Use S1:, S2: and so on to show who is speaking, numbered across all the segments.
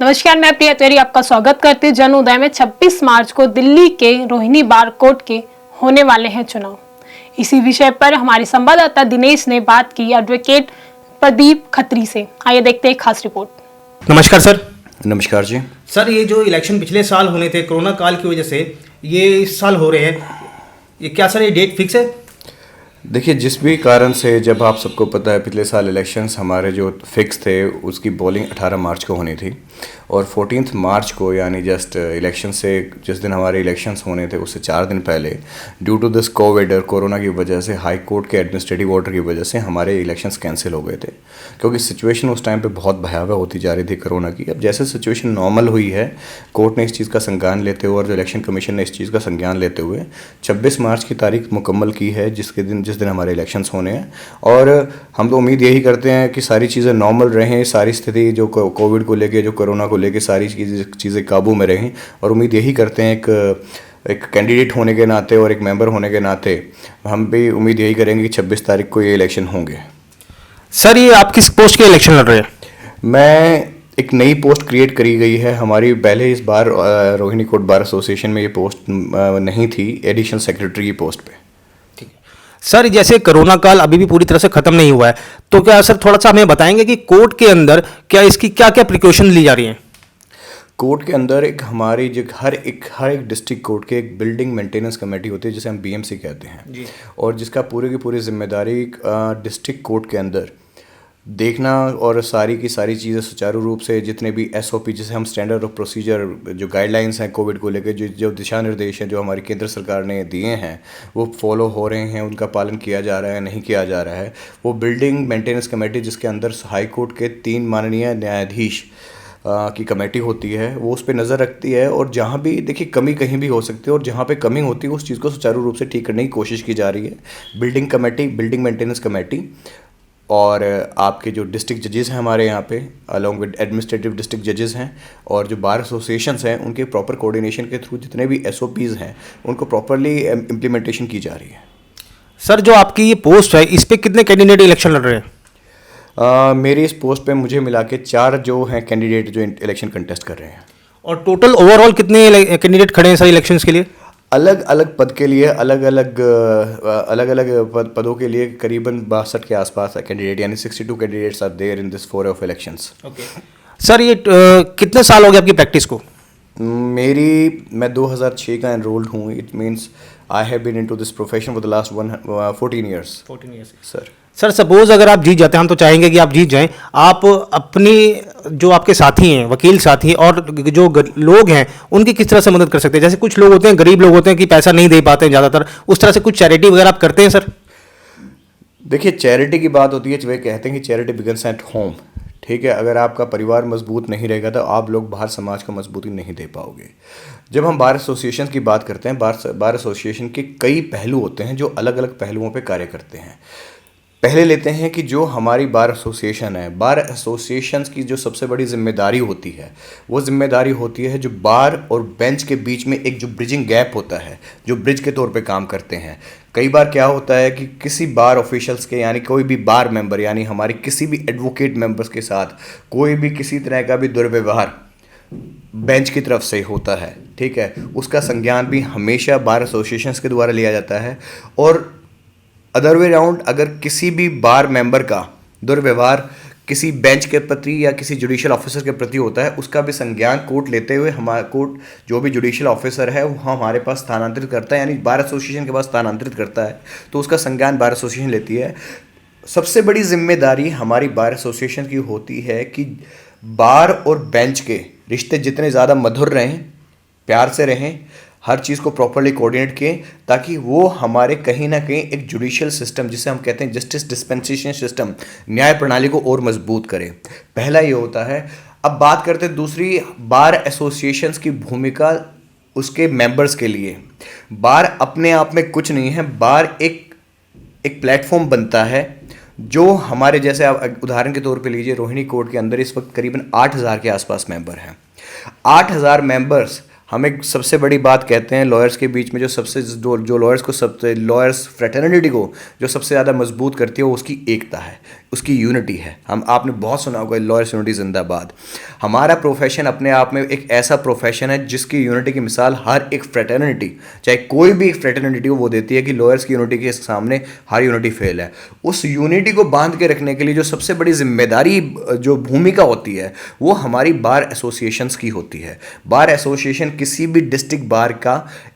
S1: नमस्कार, मैं प्रिया तिवारी आपका स्वागत करती हूँ। जन उदय में 26 मार्च को दिल्ली के रोहिणी बार कोर्ट के होने वाले हैं चुनाव। इसी विषय पर हमारे संवाददाता दिनेश ने बात की एडवोकेट प्रदीप खत्री से। आइए देखते हैं खास रिपोर्ट।
S2: नमस्कार सर।
S3: नमस्कार जी।
S2: सर, ये जो इलेक्शन पिछले साल होने थे कोरोना काल की वजह से, ये इस साल हो रहे हैं, ये क्या सर ये डेट फिक्स है?
S3: देखिए, जिस भी कारण से, जब आप सबको पता है पिछले साल इलेक्शंस हमारे जो फिक्स थे उसकी पोलिंग 18 मार्च को होनी थी और 14 मार्च को यानी जस्ट इलेक्शन से जिस दिन हमारे इलेक्शंस होने थे उससे 4 दिन पहले ड्यू टू दिस कोविड और कोरोना की वजह से हाई कोर्ट के एडमिनिस्ट्रेटिव ऑर्डर की वजह से हमारे इलेक्शंस कैंसिल हो गए थे, क्योंकि सिचुएशन उस टाइम पे बहुत भयावह होती जा रही थी कोरोना की। अब जैसे सिचुएशन नॉर्मल हुई है, कोर्ट ने इस चीज़ का संज्ञान लेते हुए और जो इलेक्शन कमीशन ने इस चीज़ का संज्ञान लेते हुए 26 मार्च की तारीख मुकम्मल की है, जिस दिन हमारे इलेक्शंस होने हैं। और हम तो उम्मीद यही करते हैं कि सारी चीज़ें नॉर्मल रहें, सारी स्थिति जो कोविड को लेके, जो कोरोना को लेके सारी चीज़ें काबू में रहें। और उम्मीद यही करते हैं एक कैंडिडेट होने के नाते और एक मेंबर होने के नाते हम भी उम्मीद यही करेंगे कि 26 तारीख को ये इलेक्शन होंगे।
S2: सर, ये आप किस पोस्ट के इलेक्शन लड़ रहे हैं?
S3: मैं एक नई पोस्ट क्रिएट करी गई है हमारी। पहले इस बार रोहिणी कोर्ट बार एसोसिएशन में ये पोस्ट नहीं थी, एडिशनल सेक्रेटरी की पोस्ट पे।
S2: सर, जैसे कोरोना काल अभी भी पूरी तरह से खत्म नहीं हुआ है, तो क्या सर थोड़ा सा हमें बताएंगे कि कोर्ट के अंदर क्या इसकी क्या क्या प्रिकॉशन ली जा रही हैं?
S3: कोर्ट के अंदर एक हमारी जो हर एक डिस्ट्रिक्ट कोर्ट के एक बिल्डिंग मेंटेनेंस कमेटी होती है, जिसे हम बीएमसी कहते हैं जी। और जिसका पूरी की पूरी जिम्मेदारी डिस्ट्रिक्ट कोर्ट के अंदर देखना और सारी की सारी चीज़ें सुचारू रूप से, जितने भी एसओपी जिसे हम स्टैंडर्ड ऑफ प्रोसीजर, जो गाइडलाइंस हैं कोविड को लेकर, जो दिशा निर्देश हैं जो हमारी केंद्र सरकार ने दिए हैं वो फॉलो हो रहे हैं, उनका पालन किया जा रहा है, नहीं किया जा रहा है। वो बिल्डिंग मेंटेनेंस कमेटी, जिसके अंदर हाई कोर्ट के 3 माननीय न्यायाधीश की कमेटी होती है, वो उस पर नज़र रखती है। और जहाँ भी देखिए कमी कहीं भी हो सकती है और जहाँ पे कमी होती है उस चीज़ को सुचारू रूप से ठीक करने की कोशिश की जा रही है। बिल्डिंग मेंटेनेंस कमेटी और आपके जो डिस्ट्रिक्ट जजेस हैं हमारे यहाँ पे, अलॉन्ग विद एडमिनिस्ट्रेटिव डिस्ट्रिक्ट जजेस हैं, और जो बार एसोसिएशंस हैं उनके प्रॉपर कोऑर्डिनेशन के थ्रू जितने भी एसओपीज़ हैं उनको प्रॉपरली इम्प्लीमेंटेशन की जा रही है।
S2: सर, जो आपकी ये पोस्ट है, इस पे कितने कैंडिडेट इलेक्शन लड़ रहे हैं?
S3: मेरी इस पोस्ट पे मुझे मिला के 4 जो हैं कैंडिडेट जो इलेक्शन कंटेस्ट कर रहे हैं।
S2: और टोटल ओवरऑल कितने कैंडिडेट खड़े हैं सर इलेक्शंस के लिए?
S3: अलग अलग पद के लिए अलग अलग पदों के लिए करीबन 62 के आसपास कैंडिडेट, यानी 62 candidates are there in this four of elections.
S2: Okay sir, ये कितने साल हो गए आपकी प्रैक्टिस को?
S3: मैं 2006 का एनरोल्ड हूँ। It means I have been into this profession for the last 14 years.
S2: Sir, suppose अगर आप जीत जाते हैं, हम तो चाहेंगे कि आप जीत जाएं, आप अपनी जो आपके साथी हैं, वकील साथी और जो लोग हैं, उनकी किस तरह से मदद कर सकते हैं? जैसे कुछ लोग होते हैं, गरीब लोग होते हैं कि पैसा नहीं दे पाते हैं ज़्यादातर, उस तरह से कुछ चैरिटी वगैरह आप करते हैं सर?
S3: देखिए, चैरिटी की बात होती है, वे कहते हैं कि चैरिटी बिगन्स एट होम। ठीक है, अगर आपका परिवार मजबूत नहीं रहेगा तो आप लोग बाहर समाज को मजबूती नहीं दे पाओगे। जब हम बार एसोसिएशन की बात करते हैं, बार एसोसिएशन के कई पहलू होते हैं जो अलग अलग पहलुओं पे कार्य करते हैं। पहले लेते हैं कि जो हमारी बार एसोसिएशन है, बार एसोसिएशंस की जो सबसे बड़ी जिम्मेदारी होती है वो जिम्मेदारी होती है जो बार और बेंच के बीच में एक जो ब्रिजिंग गैप होता है, जो ब्रिज के तौर पे काम करते हैं। कई बार क्या होता है कि किसी बार ऑफिशियल्स के, यानी कोई भी बार मेंबर, यानी हमारी किसी भी एडवोकेट मेंबर्स के साथ कोई भी किसी तरह का भी दुर्व्यवहार बेंच की तरफ से होता है, ठीक है, उसका संज्ञान भी हमेशा बार एसोसिएशंस के द्वारा लिया जाता है। और अदर वे राउंड, अगर किसी भी बार मेंबर का दुर्व्यवहार किसी बेंच के प्रति या किसी जुडिशियल ऑफिसर के प्रति होता है, उसका भी संज्ञान कोर्ट लेते हुए हमारा कोर्ट जो भी जुडिशियल ऑफिसर है वो हमारे पास स्थानांतरित करता है, यानी बार एसोसिएशन के पास स्थानांतरित करता है, तो उसका संज्ञान बार एसोसिएशन लेती है। सबसे बड़ी जिम्मेदारी हमारी बार एसोसिएशन की होती है कि बार और बेंच के रिश्ते जितने ज़्यादा मधुर रहें, प्यार से रहें, हर चीज़ को प्रॉपरली कोऑर्डिनेट किए, ताकि वो हमारे कहीं ना कहीं एक जुडिशियल सिस्टम, जिसे हम कहते हैं जस्टिस डिस्पेंसेशन सिस्टम, न्याय प्रणाली को और मजबूत करें। पहला ये होता है। अब बात करते हैं दूसरी, बार एसोसिएशंस की भूमिका उसके मेंबर्स के लिए। बार अपने आप में कुछ नहीं है, बार एक प्लेटफॉर्म बनता है जो हमारे जैसे, आप उदाहरण के तौर पे लीजिए, रोहिणी कोर्ट के अंदर इस वक्त करीबन 8000 के आसपास मेंबर हैं। 8000 मेंबर्स हम एक सबसे बड़ी बात कहते हैं लॉयर्स के बीच में, जो लॉयर्स को सबसे लॉयर्स फ्रेटर्निटी को जो सबसे ज़्यादा मजबूत करती है वो उसकी एकता है, उसकी यूनिटी है। आपने बहुत सुना होगा लॉयर्स यूनिटी जिंदाबाद। हमारा प्रोफेशन अपने आप में एक ऐसा प्रोफेशन है जिसकी यूनिटी की मिसाल हर एक फ्रेटर्निटी, चाहे कोई भी एक फ्रेटर्निटी हो, वो देती है कि लॉयर्स की यूनिटी के सामने हर यूनिटी फेल है। उस यूनिटी को बांध के रखने के लिए जो सबसे बड़ी जिम्मेदारी, जो भूमिका होती है, वो हमारी बार एसोसिएशंस की होती है। बार एसोसिएशन किसी भी डिस्ट्रिक्ट बार का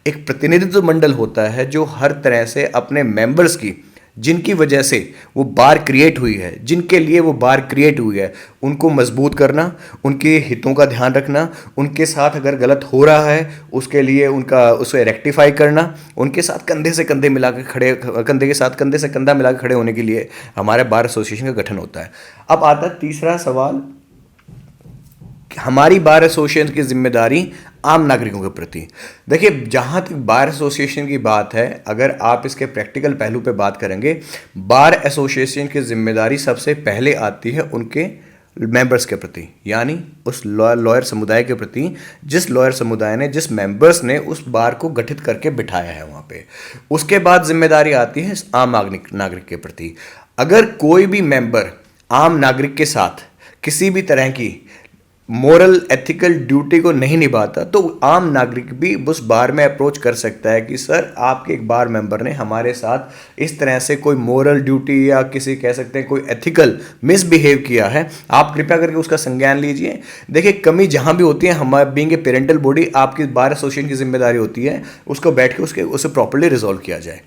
S3: एक प्रतिनिधित्व मंडल होता है जो हर तरह से अपने मेंबर्स की, जिनकी वजह से वो बार क्रिएट हुई है, जिनके लिए वो बार क्रिएट हुई है, उनको मजबूत करना, उनके हितों का ध्यान रखना, उनके साथ अगर गलत हो रहा है उसके लिए उसे रेक्टिफाई करना, उनके साथ कंधे से कंधे मिला के खड़े, कंधे के साथ कंधे से कंधा मिला के खड़े होने के लिए हमारे बार एसोसिएशन का गठन होता है। अब आता है तीसरा सवाल, हमारी बार एसोसिएशन की जिम्मेदारी आम नागरिकों के प्रति। देखिए, जहाँ तक बार एसोसिएशन की बात है, अगर आप इसके प्रैक्टिकल पहलू पे बात करेंगे, बार एसोसिएशन की जिम्मेदारी सबसे पहले आती है उनके मेंबर्स के प्रति, यानी उस लॉयर समुदाय के प्रति, जिस लॉयर समुदाय ने, जिस मेंबर्स ने उस बार को गठित करके बिठाया है वहाँ पे। उसके बाद जिम्मेदारी आती है आम नागरिक के प्रति। अगर कोई भी मेंबर आम नागरिक के साथ किसी भी तरह की मोरल एथिकल ड्यूटी को नहीं निभाता तो आम नागरिक भी उस बार में अप्रोच कर सकता है कि सर, आपके एक बार मेंबर ने हमारे साथ इस तरह से कोई मोरल ड्यूटी या किसी कह सकते हैं कोई एथिकल मिसबिहेव किया है, आप कृपया करके उसका संज्ञान लीजिए। देखिए, कमी जहां भी होती है, हमारे बीइंग ए पेरेंटल बॉडी, आपकी बार एसोसिएशन की जिम्मेदारी होती है उसको बैठ के उसे प्रॉपर्ली रिजॉल्व किया जाए।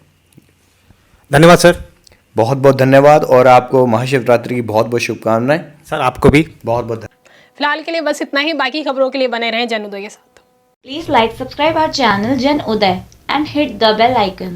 S2: धन्यवाद सर।
S3: बहुत बहुत धन्यवाद, और आपको महाशिवरात्रि की बहुत बहुत शुभकामनाएं।
S2: सर आपको भी
S3: बहुत बहुत
S1: फिलहाल के लिए बस इतना ही। बाकी खबरों के लिए बने रहें जन उदय के साथ।
S4: Please like, subscribe our channel Jan Uday and hit the bell icon.